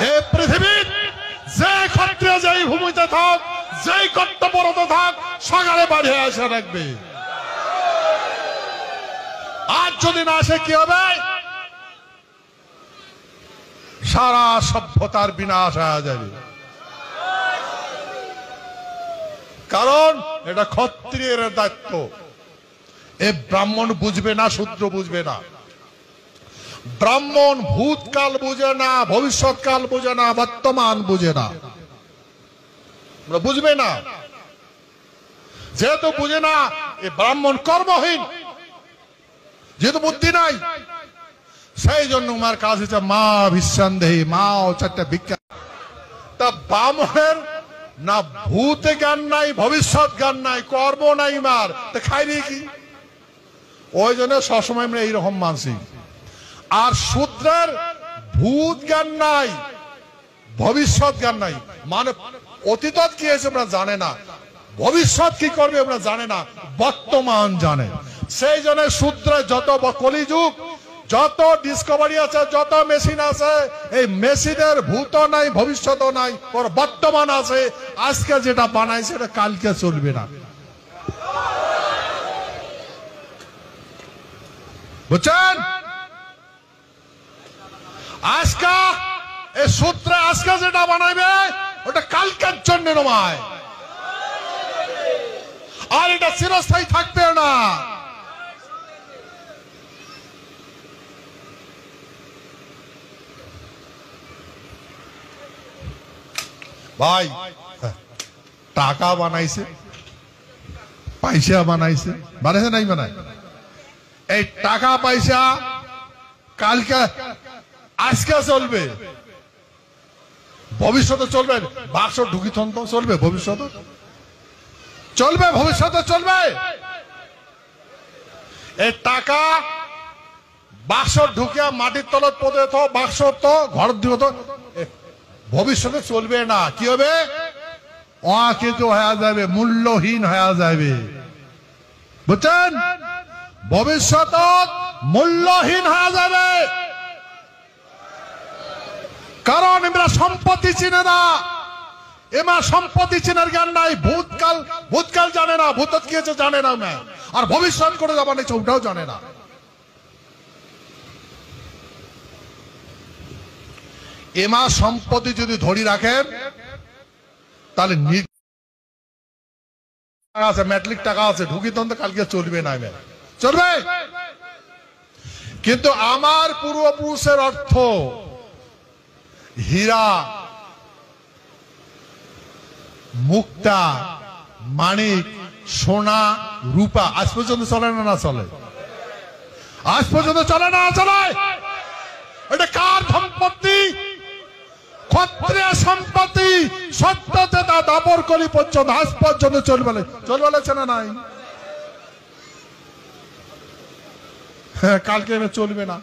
এই পৃথিবীর যে ক্ষত্রিয় যেই ভূমিতে থাক, যেই কর্তব্যরত থাক, সকালে বাড়ি হয়ে আসে রাখবে। আজ যদি না আসে কি হবে? সারা সভ্যতার বিনাশ হয়ে যাবে। কারণ এটা ক্ষত্রিয়ের দায়িত্ব। এ ব্রাহ্মণ বুঝবে না, শূদ্র বুঝবে না। ব্রাহ্মণ ভূতকাল বুঝে না, ভবিষ্যৎকাল বুঝে না, বর্তমান বুঝে না, বুঝবে না। যেহেতু বুঝে না, এ ব্রাহ্মণ কর্মহীন, যেহেতু বুদ্ধি নাই, সেই জন্য আমার কাজ হচ্ছে মা বিশ্বন্ধেহী, মা ও চারটা ভিক্ষা। তা ব্রাহ্মণের না ভূতে জ্ঞান নাই, ভবিষ্যৎ জ্ঞান নাই, কর্ম নাই, মার তা খাইবে কি? ওই জন্য সবসময় আমরা এইরকম মানছি। আর শূদ্রের ভূত জ্ঞান নাই, ভবিষ্যৎ জ্ঞান নাই, মানে অতীত কি হয়েছে আমরা জানে না, ভবিষ্যৎ কি করবে আমরা জানে না, বর্তমান জানে। সেই জন্য শূদ্রের যত কলিযুগ, যত ডিসকভারি আছে, যত মেশিন আছে, এই মেশিনের ভূত নাই, ভবিষ্যৎ নাই, ওর বর্তমান আছে। আজকে যেটা বানাইছে এটা কালকে চলবে না, বুঝছেন? আজকে এই সূত্রে আজকে যেটা বানাইবে ওটা কালকের জন্য নয়, আর এটা চিরস্থায়ী থাকবে না। ভাই টাকা বানাইছে, পয়সা বানাইছে, বানাইছে নাই বানায়? এই টাকা পয়সা কালকে আজকে চলবে, ভবিষ্যতে চলবে। বাক্স ঢুকি থন তো চলবে, ভবিষ্যতে চলবে, ভবিষ্যতে চলবে। এই টাকা বাক্স ঢুকিয়া মাটির তলত পদে তো, বাক্স তো ঘর দিব তো, ভবিষ্যতে চলবে না। কি হবে? অকিত হয়ে যাবে, মূল্যহীন হয়ে যাবে, বুঝছেন? ভবিষ্যৎ মূল্যহীন হয়ে যাবে। কারণ এরা সম্পত্তি চিনে না, এমা সম্পত্তি চিনার জ্ঞান নাই, ভূতকাল জানে না, ভূত কি হচ্ছে জানে না, আর ভবিষ্যৎ করে যাবার নিচ্ছে ওটাও জানে না। এমা সম্পত্তি যদি ধরি রাখেন তাহলে আছে, ম্যাট্রিক টাকা আছে, ঢুকি তখন কালকে চলবে না, চলবে। কিন্তু আমার পূর্বপুরুষের অর্থ হীরা, মুক্তা, মানিক, সোনা, রূপা আজ পর্যন্ত চলে না? না চলে? আজ পর্যন্ত চলে না? চলে। এটা কার সম্পত্তি? ক্ষত্রিয় সম্পত্তি। সত্যতে তা দাবর করি পর্যন্ত আজ পর্যন্ত চলবে, চলবে না নাই? হ্যাঁ, কালকে চলবে না।